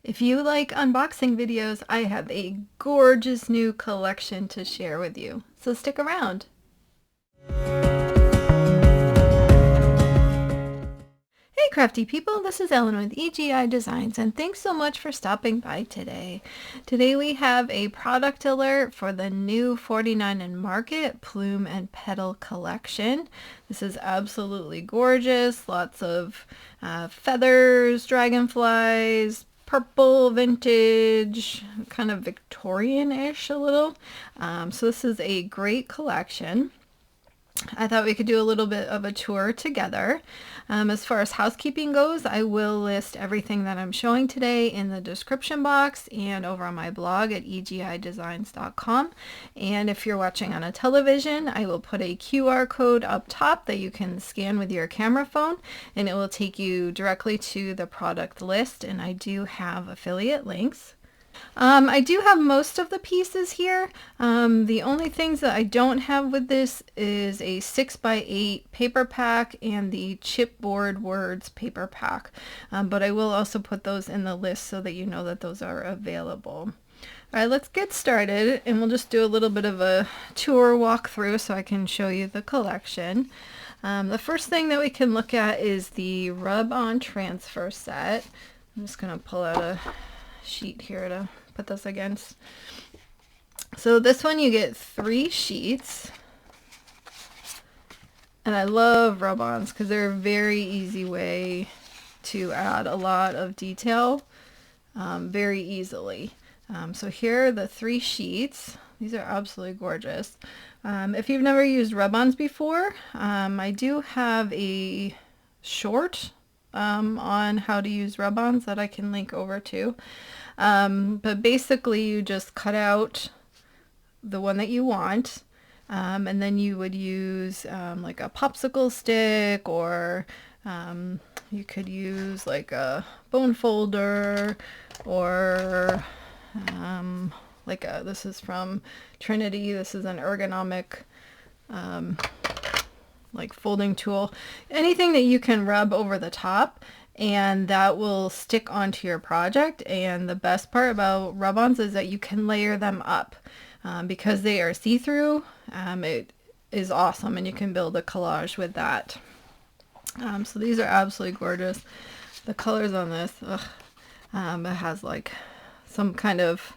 If you like unboxing videos, I have a gorgeous new collection to share with you, so stick around. Hey crafty people, this is Ellen with EGI Designs, and thanks so much for stopping by today. Today we have a product alert for the new 49 and Market Plume and Petal collection. This is absolutely gorgeous, lots of feathers, dragonflies, purple vintage, kind of Victorian-ish a little. So this is a great collection. I thought we could do a little bit of a tour together. As far as housekeeping goes, I will list everything that I'm showing today in the description box and over on my blog at egidesigns.com. And if you're watching on a television, I will put a QR code up top that you can scan with your camera phone, and it will take you directly to the product list, and I do have affiliate links. I do have most of the pieces here. The only things that I don't have with this is a 6x8 paper pack and the Chipboard Words paper pack. But I will also put those in the list so that you know that those are available. All right, let's get started, and we'll just do a little bit of a tour walkthrough so I can show you the collection. The first thing that we can look at is the rub-on transfer set. I'm just going to pull out a sheet here to put this against. So this one you get 3 sheets, and I love rub-ons because they're a very easy way to add a lot of detail very easily. So here are the 3 sheets. These are absolutely gorgeous. If you've never used rub-ons before, I do have a short on how to use rub-ons that I can link over to. But basically you just cut out the one that you want, and then you would use like a popsicle stick, or you could use like a bone folder, or this is from Trinity. This is an ergonomic like folding tool. Anything that you can rub over the top, and that will stick onto your project. And the best part about rub-ons is that you can layer them up because they are see-through. It is awesome, and you can build a collage with that. So these are absolutely gorgeous. The colors on this, it has like some kind of,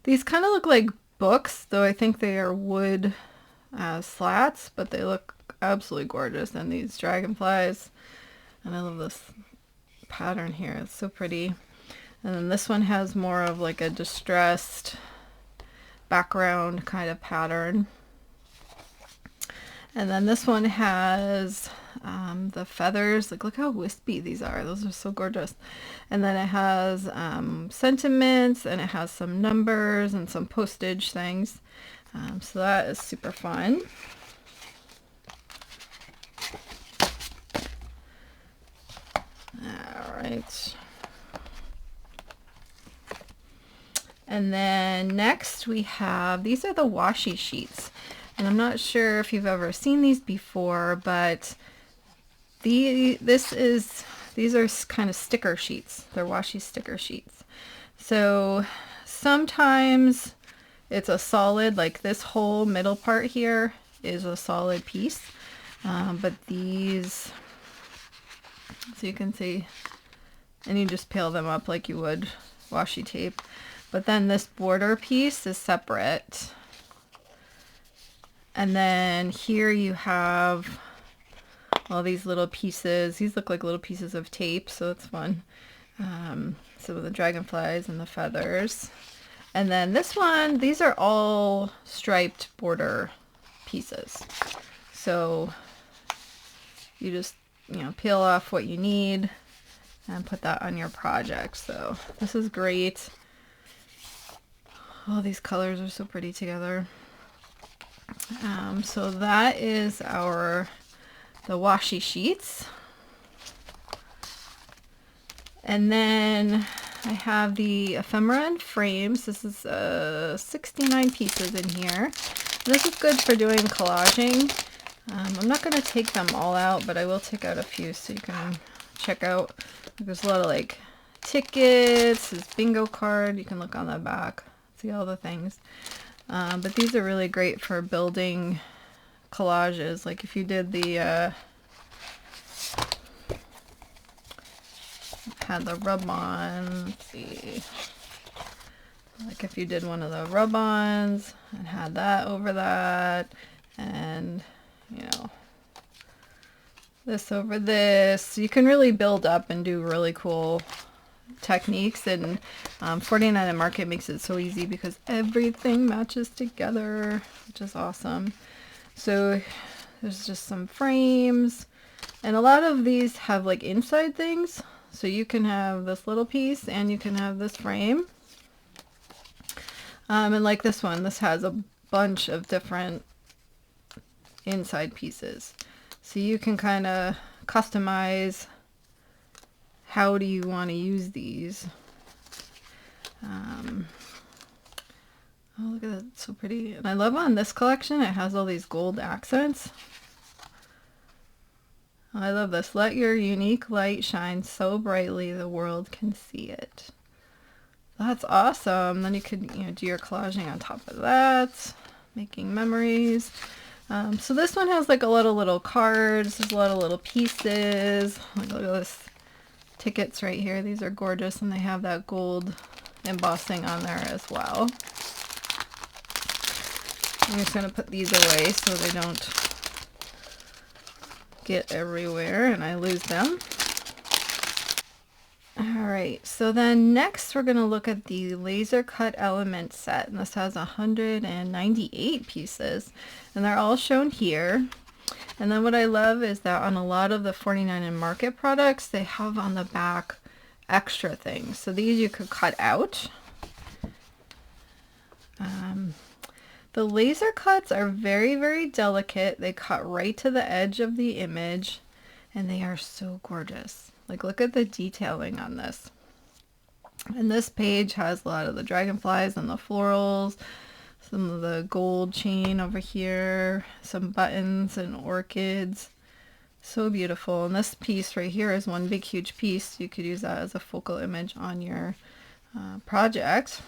these kind of look like books, though I think they are wood slats, but they look absolutely gorgeous. And these dragonflies, and I love this pattern here, it's so pretty. And then this one has more of like a distressed background kind of pattern. And then this one has the feathers, like look how wispy these are. Those are so gorgeous. And then it has sentiments, and it has some numbers and some postage things. So that is super fun. Alright. And then next we have, these are the washi sheets. And I'm not sure if you've ever seen these before, but these are kind of sticker sheets. They're washi sticker sheets. So sometimes it's a solid, like this whole middle part here is a solid piece. But these, so you can see, and you just peel them up like you would washi tape. But then this border piece is separate. And then here you have all these little pieces. These look like little pieces of tape, so it's fun. So the dragonflies and the feathers. And then this one, these are all striped border pieces. So you just, peel off what you need and put that on your project. So this is great. All these colors are so pretty together. So that is the washi sheets. And then I have the Ephemera Frames. This is 69 pieces in here. This is good for doing collaging. I'm not going to take them all out, but I will take out a few so you can check out. There's a lot of like tickets, his bingo card. You can look on the back, see all the things. But these are really great for building collages. Like if you did the had the rub-on, let's see, like if you did one of the rub-ons and had that over that, and you know, this over this, you can really build up and do really cool techniques. And 49 and Market makes it so easy because everything matches together, which is awesome. So there's just some frames, and a lot of these have like inside things, so you can have this little piece and you can have this frame. And like this one, this has a bunch of different inside pieces, so you can kind of customize how do you want to use these. Oh, look at that, it's so pretty. And I love on this collection, it has all these gold accents. I love this. Let your unique light shine so brightly the world can see it. That's awesome. Then you could, you know, do your collaging on top of that, making memories. So this one has like a lot of little cards. There's a lot of little pieces. Like, look at this. Tickets right here. These are gorgeous, and they have that gold embossing on there as well. I'm just going to put these away so they don't get everywhere and I lose them. Alright, so then next we're going to look at the laser cut element set, and this has 198 pieces, and they're all shown here. And then what I love is that on a lot of the 49 and Market products, they have on the back extra things. So these you could cut out. The laser cuts are very, very delicate. They cut right to the edge of the image, and they are so gorgeous. Like, look at the detailing on this. And this page has a lot of the dragonflies and the florals, some of the gold chain over here, some buttons and orchids. So beautiful. And this piece right here is one big huge piece. You could use that as a focal image on your project.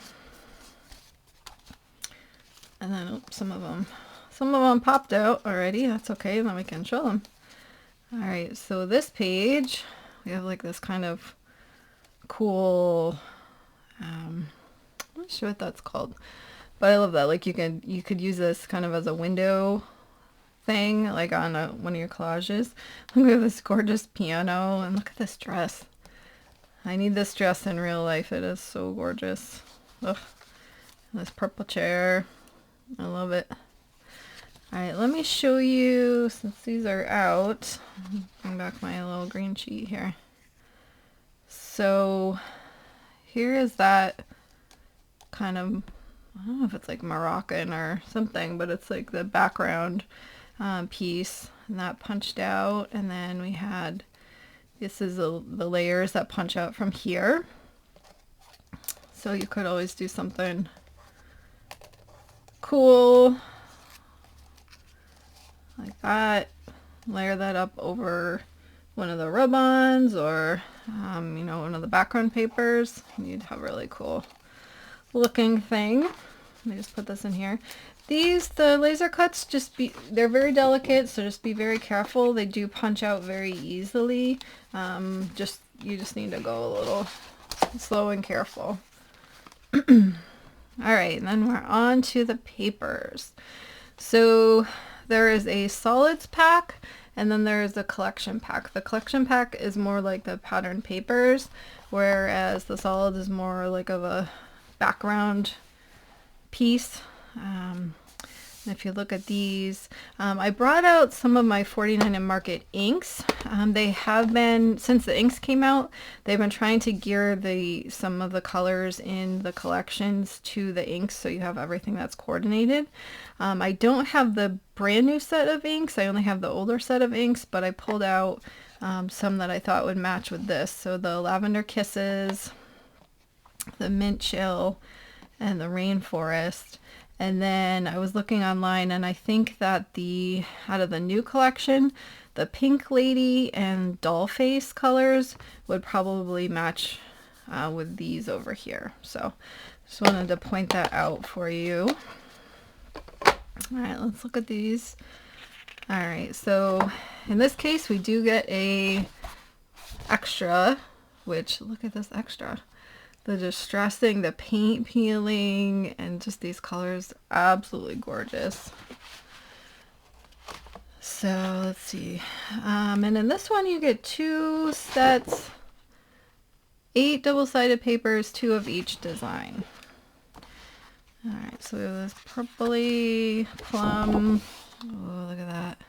And then oops, some of them popped out already. That's okay, then we can show them. Alright, so this page, we have like this kind of cool, I'm not sure what that's called, but I love that. Like you could use this kind of as a window thing, like on one of your collages. Look at this gorgeous piano, and look at this dress. I need this dress in real life. It is so gorgeous. Ugh. This purple chair. I love it. Alright, let me show you, since these are out, bring back my little green sheet here. So here is that kind of, I don't know if it's like Moroccan or something, but it's like the background piece, and that punched out. And then we had, this is the layers that punch out from here. So you could always do something cool like that, layer that up over one of the rub-ons, or you know, one of the background papers, and you'd have a really cool looking thing. Let me just put this in here. The laser cuts, they're very delicate, so just be very careful. They do punch out very easily. You just need to go a little slow and careful. Alright, and then we're on to the papers. So there is a solids pack, and then there is a collection pack. The collection pack is more like the pattern papers, whereas the solids is more like of a background piece. And if you look at these, I brought out some of my 49 and Market inks. They have been, since the inks came out, they've been trying to gear some of the colors in the collections to the inks, so you have everything that's coordinated. I don't have the brand new set of inks. I only have the older set of inks, but I pulled out some that I thought would match with this. So the Lavender Kisses, the Mint Chill, and the Rainforest. And then I was looking online, and I think that out of the new collection, the Pink Lady and Dollface colors would probably match with these over here. So just wanted to point that out for you. All right, let's look at these. All right, so in this case we do get a extra, which look at this extra. The distressing, the paint peeling, and just these colors, absolutely gorgeous. So let's see. And in this one you get 2 sets, 8 double-sided papers, 2 of each design. Alright, so we have this purpley plum. Oh, look at that.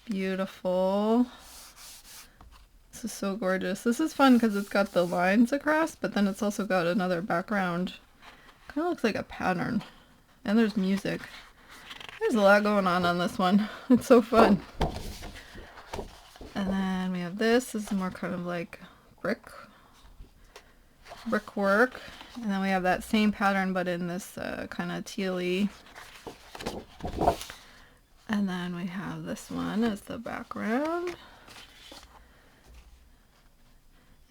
Beautiful. This is so gorgeous. This is fun because it's got the lines across, but then it's also got another background. Kind of looks like a pattern. And there's music. There's a lot going on this one. It's so fun. And then we have this. This is more kind of like brickwork. And then we have that same pattern but in this kind of tealy. And then we have this one as the background.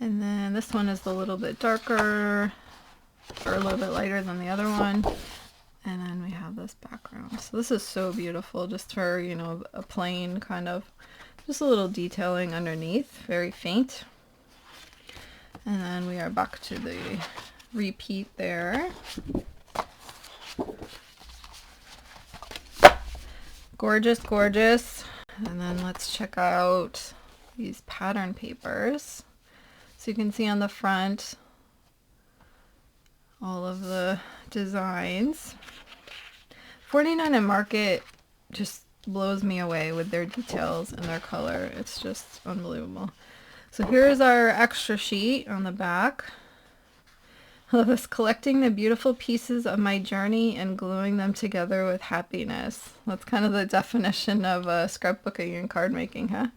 And then this one is a little bit darker, or a little bit lighter than the other one. And then we have this background. So this is so beautiful, just for, you know, a plain kind of, just a little detailing underneath, very faint. And then we are back to the repeat there. Gorgeous, gorgeous. And then let's check out these pattern papers. So you can see on the front all of the designs. 49 and Market just blows me away with their details and their color. It's just unbelievable. So here's our extra sheet on the back. I love this: collecting the beautiful pieces of my journey and gluing them together with happiness. That's kind of the definition of scrapbooking and card making, huh?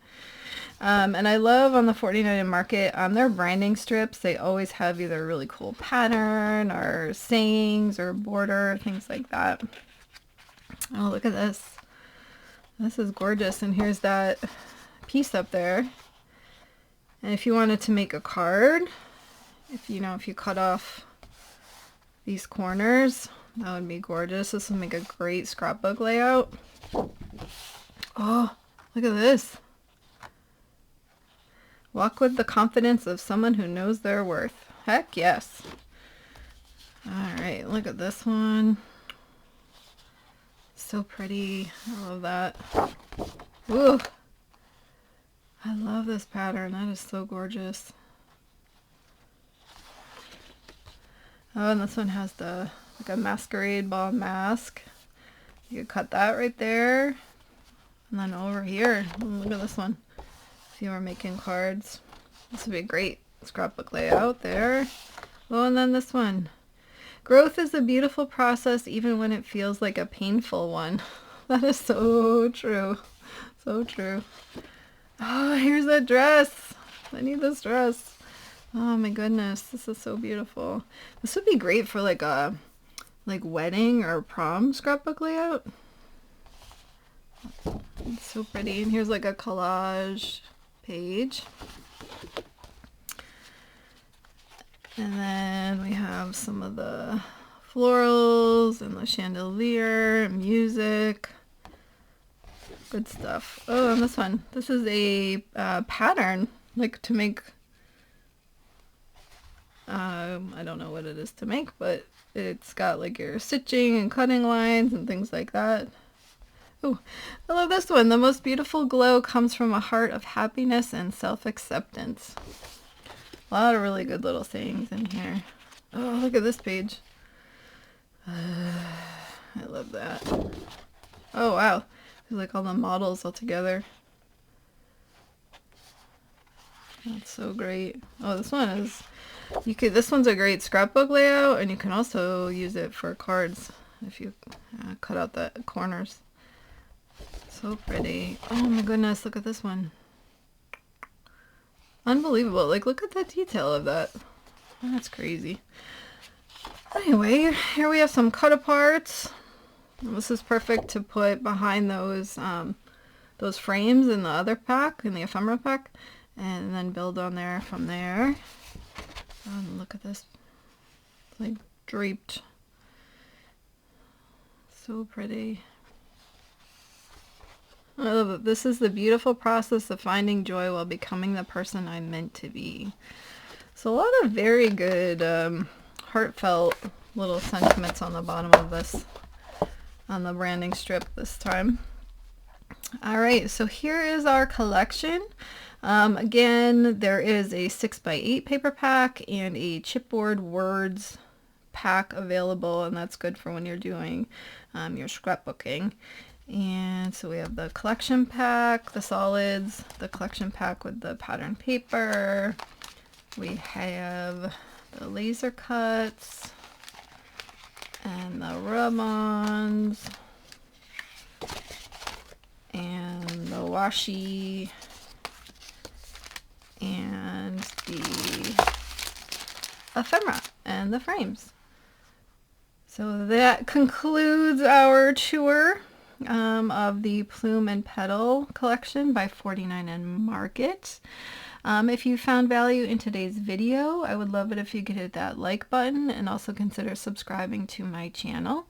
And I love on the 49 and Market, on their branding strips, they always have either a really cool pattern or sayings or border, things like that. Oh, look at this. This is gorgeous. And here's that piece up there. And if you wanted to make a card, if you cut off these corners, that would be gorgeous. This would make a great scrapbook layout. Oh, look at this. Walk with the confidence of someone who knows their worth. Heck yes. Alright, look at this one. So pretty. I love that. Ooh. I love this pattern. That is so gorgeous. Oh, and this one has the like a masquerade ball mask. You could cut that right there. And then over here, look at this one. If you were making cards, this would be a great scrapbook layout there. Oh, and then this one. Growth is a beautiful process even when it feels like a painful one. That is so true. So true. Oh, here's that dress. I need this dress. Oh my goodness, this is so beautiful. This would be great for like a wedding or prom scrapbook layout. It's so pretty. And here's like a collage page. And then we have some of the florals and the chandelier and music. Good stuff. Oh, and this one. This is a pattern, like to make, I don't know what it is to make, but it's got like your stitching and cutting lines and things like that. Oh, I love this one. The most beautiful glow comes from a heart of happiness and self-acceptance. A lot of really good little sayings in here. Oh, look at this page. I love that. Oh, wow. There's like all the models all together. That's so great. Oh, this one is, this one's a great scrapbook layout, and you can also use it for cards if you cut out the corners. So pretty. Oh my goodness, look at this one. Unbelievable. Like, look at the detail of that. That's crazy. Anyway, here we have some cut aparts. This is perfect to put behind those frames in the other pack, in the ephemera pack, and then build on there from there. Look at this. It's like draped. So pretty. I love it. This is the beautiful process of finding joy while becoming the person I'm meant to be. So a lot of very good heartfelt little sentiments on the bottom of this, on the branding strip this time. All right, so here is our collection. Again, there is a 6x8 paper pack and a Chipboard Words Pack available, and that's good for when you're doing your scrapbooking. And so we have the collection pack, the solids, the collection pack with the pattern paper. We have the laser cuts and the rub-ons and the washi and the ephemera and the frames. So that concludes our tour of the Plume and Petal collection by 49 and Market. If you found value in today's video, I would love it if you could hit that like button and also consider subscribing to my channel.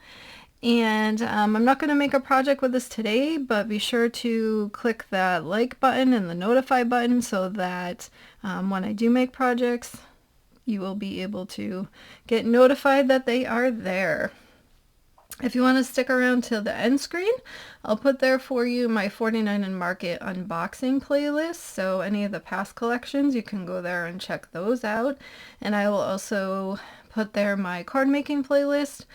And I'm not going to make a project with this today, but be sure to click that like button and the notify button so that when I do make projects, you will be able to get notified that they are there. If you want to stick around till the end screen, I'll put there for you my 49 and Market unboxing playlist. So any of the past collections, you can go there and check those out. And I will also put there my card making playlist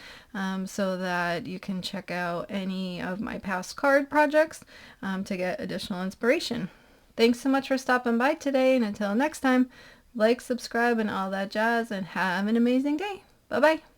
so that you can check out any of my past card projects to get additional inspiration. Thanks so much for stopping by today, and until next time, like, subscribe, and all that jazz, and have an amazing day. Bye-bye.